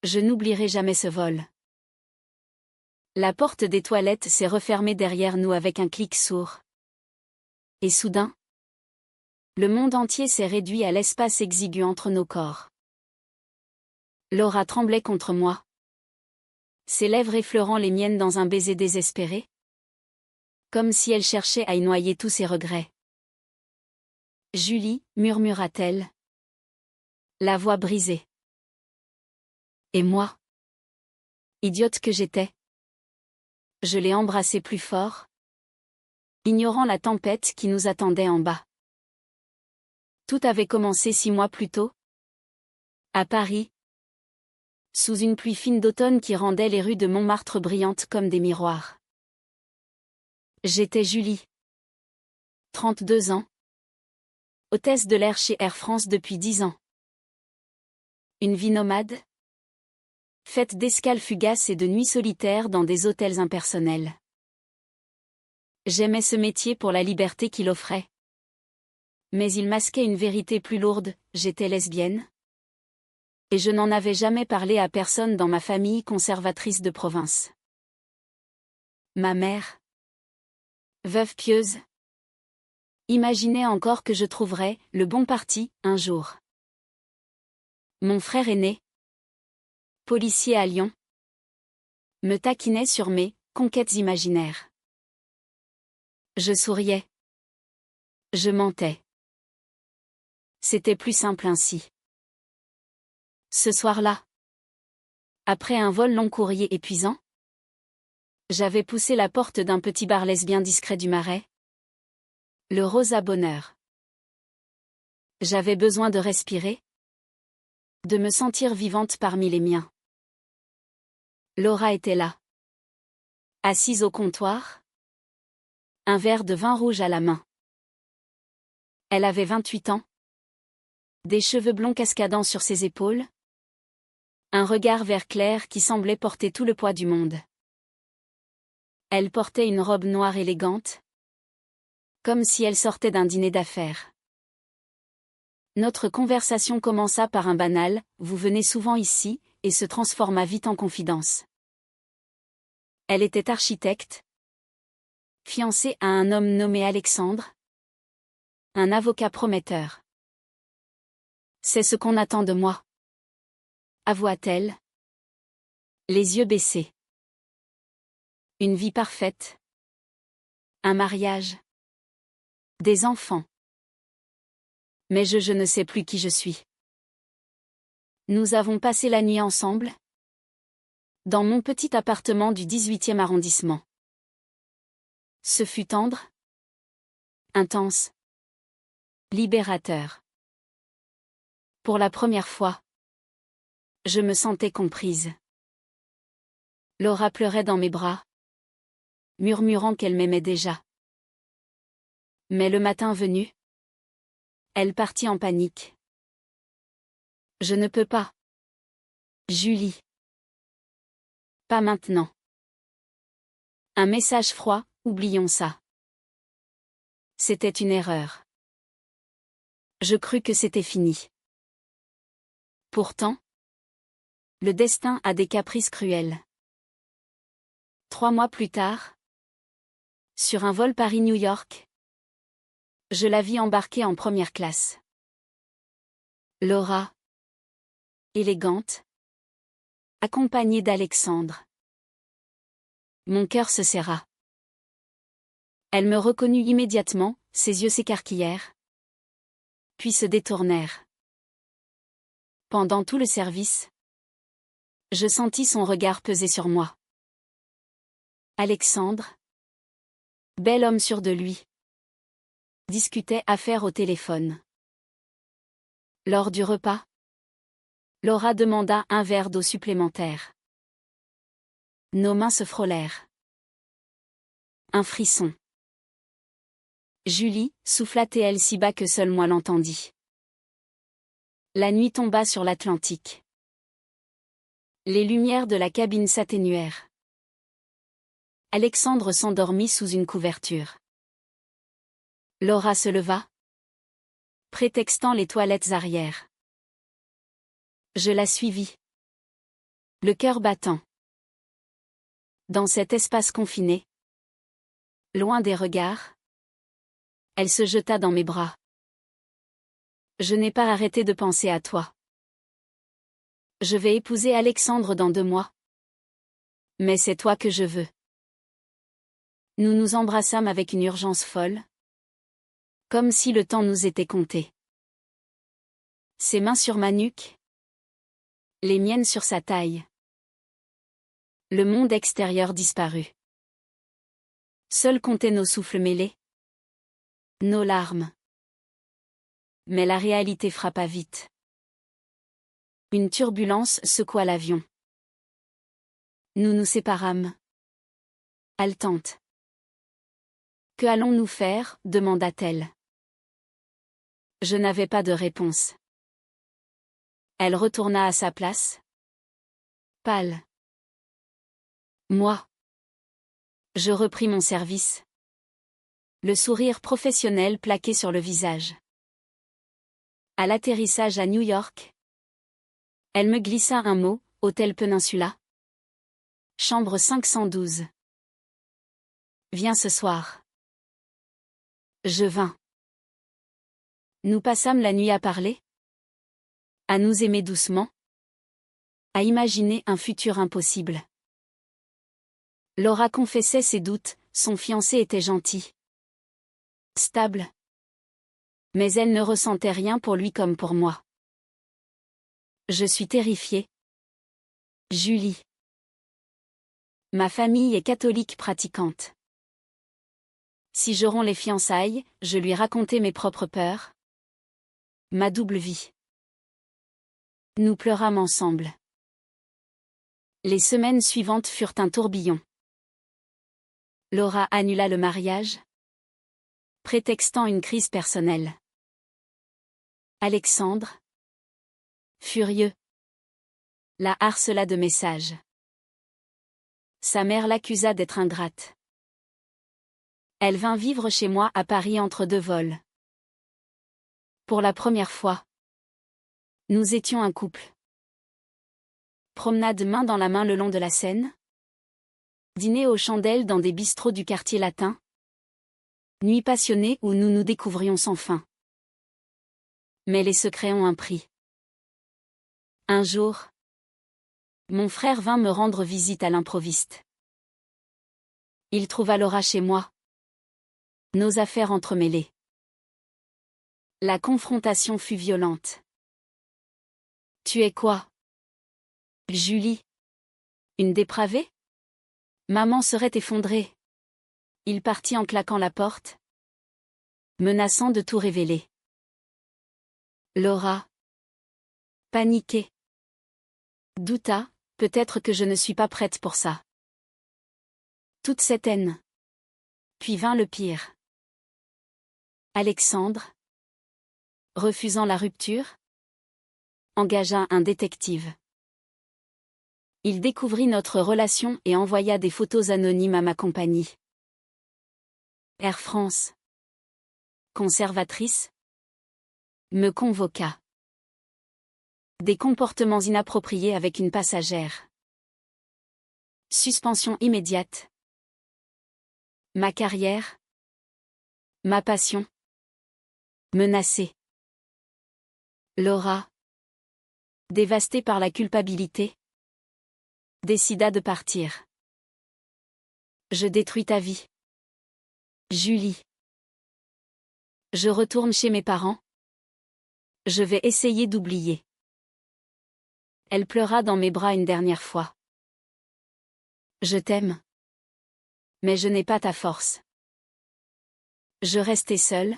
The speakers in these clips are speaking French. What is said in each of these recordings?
Je n'oublierai jamais ce vol. La porte des toilettes s'est refermée derrière nous avec un clic sourd. Et soudain, le monde entier s'est réduit à l'espace exigu entre nos corps. Laura tremblait contre moi, ses lèvres effleurant les miennes dans un baiser désespéré, comme si elle cherchait à y noyer tous ses regrets. Julie, murmura-t-elle, la voix brisée. Et moi? Idiote que j'étais. Je l'ai embrassée plus fort, ignorant la tempête qui nous attendait en bas. Tout avait commencé 6 mois plus tôt, à Paris, sous une pluie fine d'automne qui rendait les rues de Montmartre brillantes comme des miroirs. J'étais Julie. 32 ans. Hôtesse de l'air chez Air France depuis 10 ans. Une vie nomade, faite d'escales fugaces et de nuits solitaires dans des hôtels impersonnels. J'aimais ce métier pour la liberté qu'il offrait. Mais il masquait une vérité plus lourde, j'étais lesbienne. Et je n'en avais jamais parlé à personne dans ma famille conservatrice de province. Ma mère, veuve pieuse, imaginait encore que je trouverais le bon parti, un jour. Mon frère aîné, policier à Lyon, me taquinait sur mes conquêtes imaginaires. Je souriais. Je mentais. C'était plus simple ainsi. Ce soir-là, après un vol long courrier épuisant, j'avais poussé la porte d'un petit bar lesbien discret du Marais. Le Rosa Bonheur. J'avais besoin de respirer, de me sentir vivante parmi les miens. Laura était là. Assise au comptoir, un verre de vin rouge à la main. Elle avait 28 ans. Des cheveux blonds cascadant sur ses épaules. Un regard vert clair qui semblait porter tout le poids du monde. Elle portait une robe noire élégante, comme si elle sortait d'un dîner d'affaires. Notre conversation commença par un banal « Vous venez souvent ici » et se transforma vite en confidence. Elle était architecte, fiancée à un homme nommé Alexandre, un avocat prometteur. C'est ce qu'on attend de moi, avoua-t-elle, les yeux baissés. Une vie parfaite, un mariage, des enfants. Mais je ne sais plus qui je suis. Nous avons passé la nuit ensemble, dans mon petit appartement du 18e arrondissement. Ce fut tendre, intense, libérateur. Pour la première fois, je me sentais comprise. Laura pleurait dans mes bras, murmurant qu'elle m'aimait déjà. Mais le matin venu, elle partit en panique. Je ne peux pas. Julie. Pas maintenant. Un message froid, oublions ça. C'était une erreur. Je crus que c'était fini. Pourtant, le destin a des caprices cruels. 3 mois plus tard, sur un vol Paris-New York, je la vis embarquer en première classe. Laura, élégante, accompagnée d'Alexandre. Mon cœur se serra. Elle me reconnut immédiatement, ses yeux s'écarquillèrent, puis se détournèrent. Pendant tout le service, je sentis son regard peser sur moi. Alexandre, bel homme sûr de lui, discutait affaires au téléphone. Lors du repas, Laura demanda un verre d'eau supplémentaire. Nos mains se frôlèrent. Un frisson. Julie, souffla-t-elle si bas que seul moi l'entendis. La nuit tomba sur l'Atlantique. Les lumières de la cabine s'atténuèrent. Alexandre s'endormit sous une couverture. Laura se leva, prétextant les toilettes arrière. Je la suivis. Le cœur battant. Dans cet espace confiné, loin des regards, elle se jeta dans mes bras. Je n'ai pas arrêté de penser à toi. Je vais épouser Alexandre dans 2 mois. Mais c'est toi que je veux. Nous nous embrassâmes avec une urgence folle. Comme si le temps nous était compté. Ses mains sur ma nuque. Les miennes sur sa taille. Le monde extérieur disparut. Seuls comptaient nos souffles mêlés. Nos larmes. Mais la réalité frappa vite. Une turbulence secoua l'avion. Nous nous séparâmes. Haletante. Que allons-nous faire ? Demanda-t-elle. Je n'avais pas de réponse. Elle retourna à sa place. Pâle. Moi. Je repris mon service. Le sourire professionnel plaqué sur le visage. À l'atterrissage à New York, elle me glissa un mot, Hôtel Peninsula. Chambre 512. Viens ce soir. Je vins. Nous passâmes la nuit à parler. À nous aimer doucement. À imaginer un futur impossible. Laura confessait ses doutes, son fiancé était gentil. Stable. Mais elle ne ressentait rien pour lui comme pour moi. Je suis terrifiée. Julie. Ma famille est catholique pratiquante. Si je romps les fiançailles, je lui racontais mes propres peurs. Ma double vie. Nous pleurâmes ensemble. Les semaines suivantes furent un tourbillon. Laura annula le mariage, prétextant une crise personnelle. Alexandre, furieux, la harcela de messages. Sa mère l'accusa d'être ingrate. Elle vint vivre chez moi à Paris entre 2 vols. Pour la première fois, nous étions un couple. Promenade main dans la main le long de la Seine. Dîner aux chandelles dans des bistrots du quartier latin. Nuit passionnée où nous nous découvrions sans fin. Mais les secrets ont un prix. Un jour, mon frère vint me rendre visite à l'improviste. Il trouva Laura chez moi. Nos affaires entremêlées. La confrontation fut violente. Tu es quoi ? Julie. Une dépravée ? Maman serait effondrée. Il partit en claquant la porte, menaçant de tout révéler. Laura. Paniquée. Douta, peut-être que je ne suis pas prête pour ça. Toute cette haine. Puis vint le pire. Alexandre, refusant la rupture, engagea un détective. Il découvrit notre relation et envoya des photos anonymes à ma compagnie. Air France, conservatrice, me convoqua. Des comportements inappropriés avec une passagère. Suspension immédiate. Ma carrière. Ma passion. Menacée. Laura, dévastée par la culpabilité, décida de partir. Je détruis ta vie. Julie. Je retourne chez mes parents. Je vais essayer d'oublier. Elle pleura dans mes bras une dernière fois. Je t'aime. Mais je n'ai pas ta force. Je restai seule.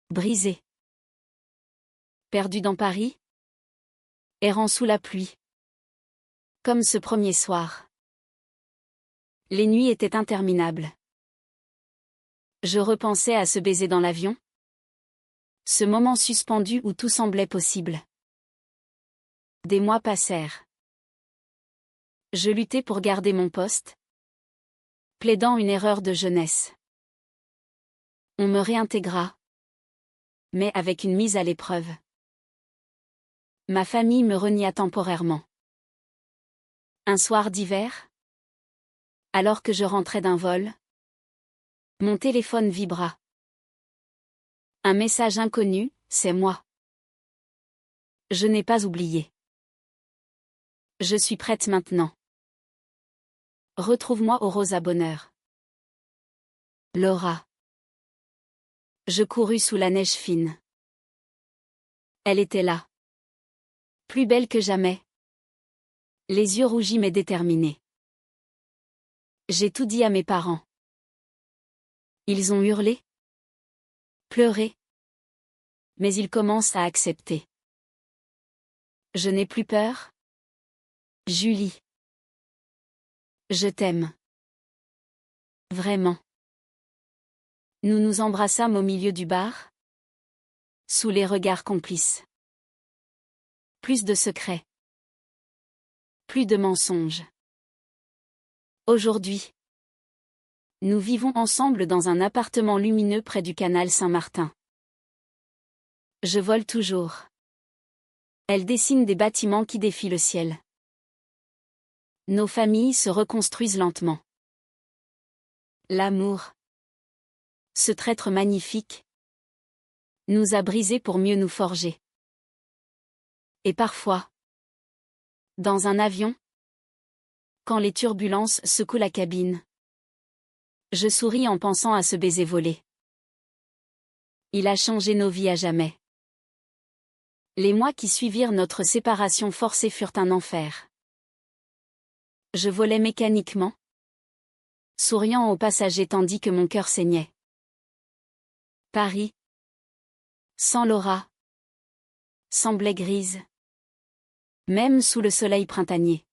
Brisée. Perdue dans Paris. Errant sous la pluie. Comme ce premier soir. Les nuits étaient interminables. Je repensais à ce baiser dans l'avion. Ce moment suspendu où tout semblait possible. Des mois passèrent. Je luttais pour garder mon poste, plaidant une erreur de jeunesse. On me réintégra, mais avec une mise à l'épreuve. Ma famille me renia temporairement. Un soir d'hiver, alors que je rentrais d'un vol, mon téléphone vibra. Un message inconnu, c'est moi. Je n'ai pas oublié. Je suis prête maintenant. Retrouve-moi au Rosa Bonheur. Laura. Je courus sous la neige fine. Elle était là. Plus belle que jamais. Les yeux rougis mais déterminés. J'ai tout dit à mes parents. Ils ont hurlé, pleuré. Mais ils commencent à accepter. Je n'ai plus peur. Julie. Je t'aime. Vraiment. Nous nous embrassâmes au milieu du bar. Sous les regards complices. Plus de secrets. Plus de mensonges. Aujourd'hui, nous vivons ensemble dans un appartement lumineux près du canal Saint-Martin. Je vole toujours. Elle dessine des bâtiments qui défient le ciel. Nos familles se reconstruisent lentement. L'amour, ce traître magnifique, nous a brisés pour mieux nous forger. Et parfois, dans un avion, quand les turbulences secouent la cabine, je souris en pensant à ce baiser volé. Il a changé nos vies à jamais. Les mois qui suivirent notre séparation forcée furent un enfer. Je volais mécaniquement, souriant aux passagers tandis que mon cœur saignait. Paris, sans Laura, semblait grise, même sous le soleil printanier.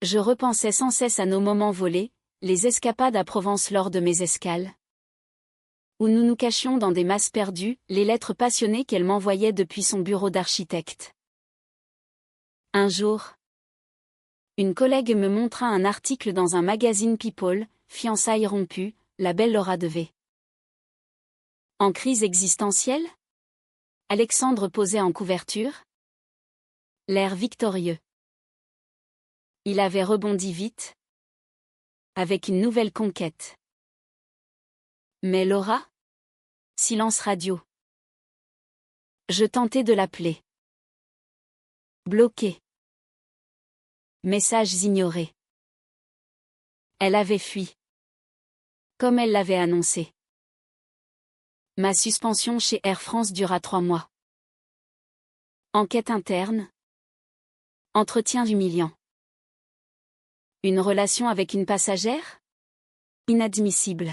Je repensais sans cesse à nos moments volés, les escapades à Provence lors de mes escales, où nous nous cachions dans des masses perdues, les lettres passionnées qu'elle m'envoyait depuis son bureau d'architecte. Un jour, une collègue me montra un article dans un magazine People, Fiançailles rompues, la belle Laura devait. En crise existentielle? Alexandre posait en couverture. L'air victorieux. Il avait rebondi vite, avec une nouvelle conquête. Mais Laura? Silence radio. Je tentais de l'appeler. Bloqué. Messages ignorés. Elle avait fui. Comme elle l'avait annoncé. Ma suspension chez Air France dura 3 mois. Enquête interne. Entretien humiliant. Une relation avec une passagère? Inadmissible.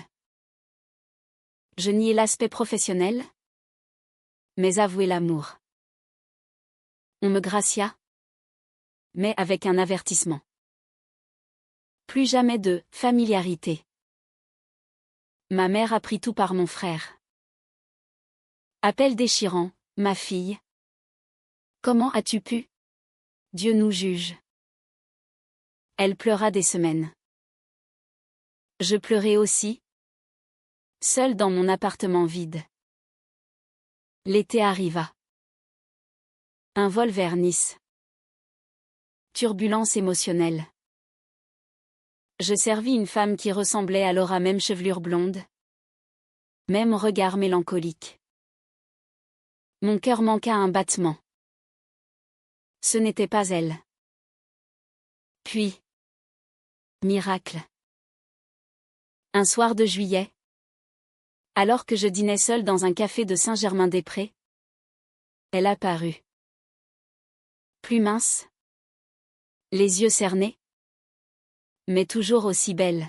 Je niais l'aspect professionnel, mais avouai l'amour. On me gracia, mais avec un avertissement. Plus jamais de familiarité. Ma mère apprit tout par mon frère. Appel déchirant, ma fille. Comment as-tu pu? Dieu nous juge. Elle pleura des semaines. Je pleurais aussi, seule dans mon appartement vide. L'été arriva. Un vol vers Nice. Turbulence émotionnelle. Je servis une femme qui ressemblait à Laura, même chevelure blonde, même regard mélancolique. Mon cœur manqua un battement. Ce n'était pas elle. Puis, miracle. Un soir de juillet, alors que je dînais seule dans un café de Saint-Germain-des-Prés, elle apparut. Plus mince, les yeux cernés, mais toujours aussi belle.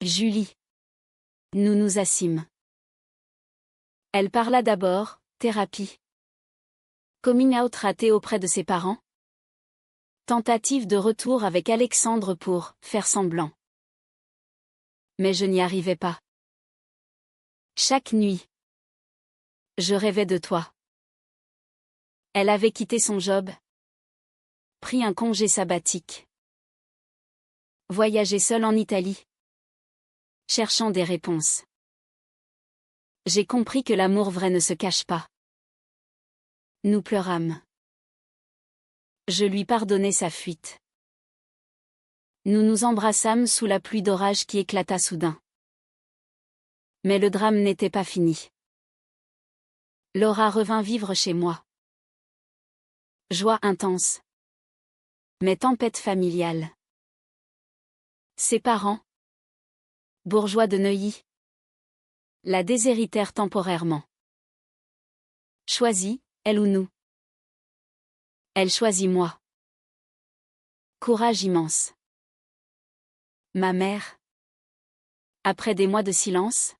Julie. Nous nous assîmes. Elle parla d'abord, thérapie. Coming out raté auprès de ses parents. Tentative de retour avec Alexandre pour faire semblant. Mais je n'y arrivais pas. Chaque nuit, je rêvais de toi. Elle avait quitté son job, pris un congé sabbatique, voyagé seule en Italie, cherchant des réponses. J'ai compris que l'amour vrai ne se cache pas. Nous pleurâmes. Je lui pardonnai sa fuite. Nous nous embrassâmes sous la pluie d'orage qui éclata soudain. Mais le drame n'était pas fini. Laura revint vivre chez moi. Joie intense. Mais tempête familiale. Ses parents, bourgeois de Neuilly, la déshéritèrent temporairement. Choisis, elle ou nous. Elle choisit moi. Courage immense. Ma mère, après des mois de silence,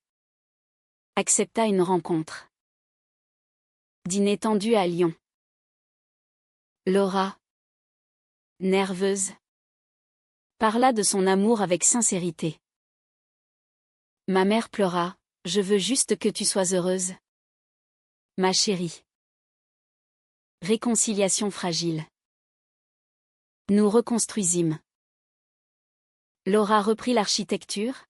accepta une rencontre. Dîner tendu à Lyon. Laura, nerveuse, parla de son amour avec sincérité. Ma mère pleura, je veux juste que tu sois heureuse. Ma chérie. Réconciliation fragile. Nous reconstruisîmes. Laura reprit l'architecture.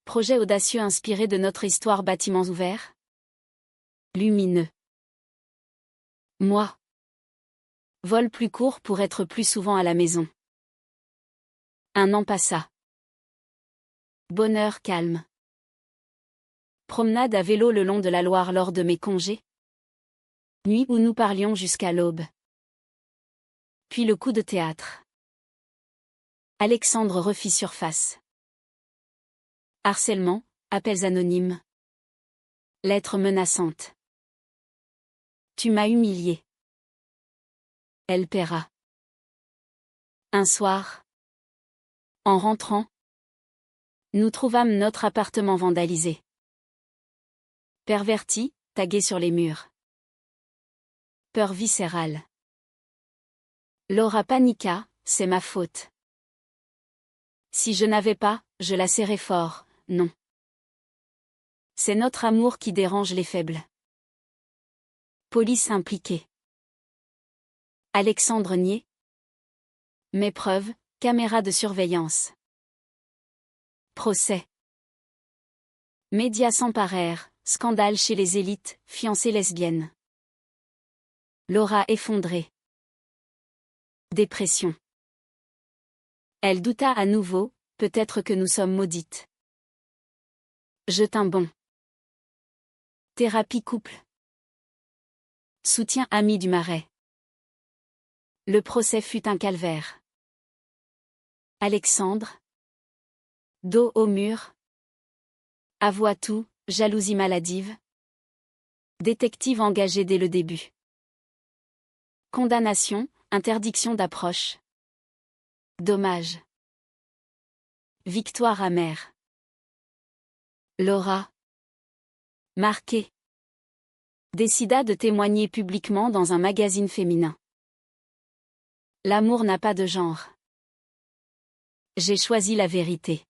Projet audacieux inspiré de notre histoire bâtiments ouverts. Lumineux. Moi. Vol plus court pour être plus souvent à la maison. Un an passa. Bonheur calme. Promenade à vélo le long de la Loire lors de mes congés. Nuit où nous parlions jusqu'à l'aube. Puis le coup de théâtre. Alexandre refit surface. Harcèlement, appels anonymes. Lettres menaçantes. Tu m'as humilié. Elle paiera. Un soir. En rentrant. Nous trouvâmes notre appartement vandalisé. Perverti, tagué sur les murs. Peur viscérale. Laura paniqua, c'est ma faute. Si je n'avais pas, je la serrais fort, non. C'est notre amour qui dérange les faibles. Police impliquée. Alexandre nié. Mes preuves, caméra de surveillance. Procès. Médias s'emparèrent, scandale chez les élites, fiancées lesbiennes. Laura effondrée. Dépression. Elle douta à nouveau, peut-être que nous sommes maudites. Je tins bon. Thérapie couple. Soutien ami du Marais. Le procès fut un calvaire. Alexandre. Dos au mur. Avoua tout, jalousie maladive. Détective engagé dès le début. Condamnation, interdiction d'approche. Dommage. Victoire amère. Laura. Marquée. Décida de témoigner publiquement dans un magazine féminin. L'amour n'a pas de genre. J'ai choisi la vérité.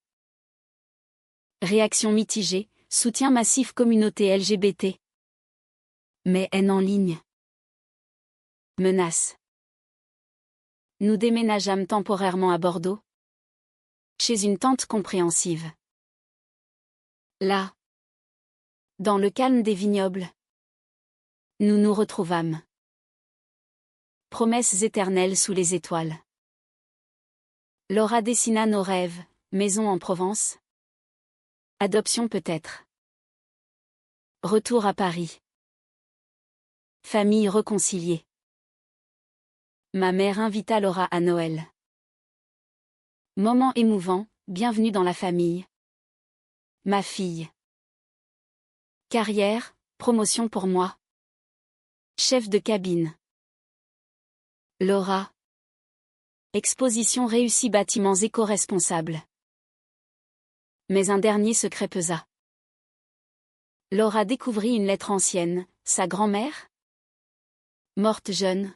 Réaction mitigée, soutien massif communauté LGBT. Mais haine en ligne. Menace. Nous déménageâmes temporairement à Bordeaux. Chez une tante compréhensive. Là. Dans le calme des vignobles. Nous nous retrouvâmes. Promesses éternelles sous les étoiles. Laura dessina nos rêves, maison en Provence. Adoption peut-être. Retour à Paris. Famille réconciliée. Ma mère invita Laura à Noël. Moment émouvant, bienvenue dans la famille. Ma fille. Carrière, promotion pour moi. Chef de cabine. Laura. Exposition réussie bâtiments éco-responsables. Mais un dernier secret pesa. Laura découvrit une lettre ancienne, sa grand-mère, morte jeune,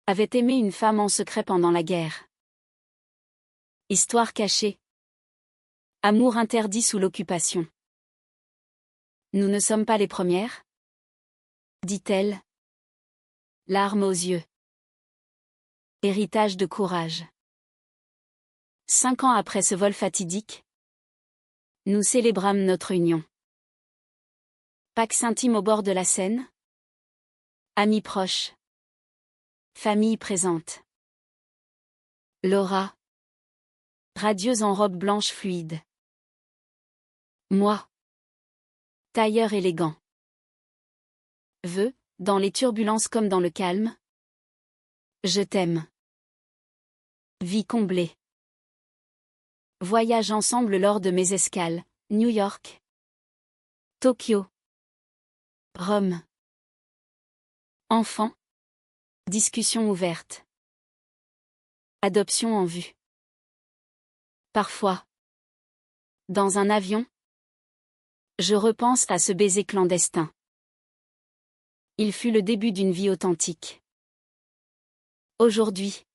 avait aimé une femme en secret pendant la guerre. Histoire cachée. Amour interdit sous l'occupation. Nous ne sommes pas les premières, dit-elle. Larmes aux yeux. Héritage de courage. 5 ans après ce vol fatidique, nous célébrâmes notre union. Pax intime au bord de la Seine. Amis proches. Famille présente. Laura. Radieuse en robe blanche fluide. Moi. Tailleur élégant. Vœux, dans les turbulences comme dans le calme. Je t'aime. Vie comblée. Voyage ensemble lors de mes escales, New York. Tokyo. Rome. Enfant. Discussion ouverte. Adoption en vue. Parfois. Dans un avion. Je repense à ce baiser clandestin. Il fut le début d'une vie authentique. Aujourd'hui.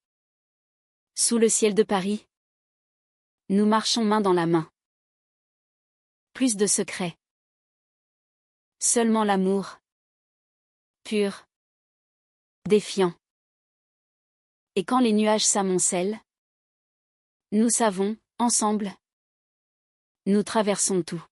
Sous le ciel de Paris. Nous marchons main dans la main. Plus de secrets. Seulement l'amour. Pur. Défiant. Et quand les nuages s'amoncellent, nous savons, ensemble, nous traversons tout.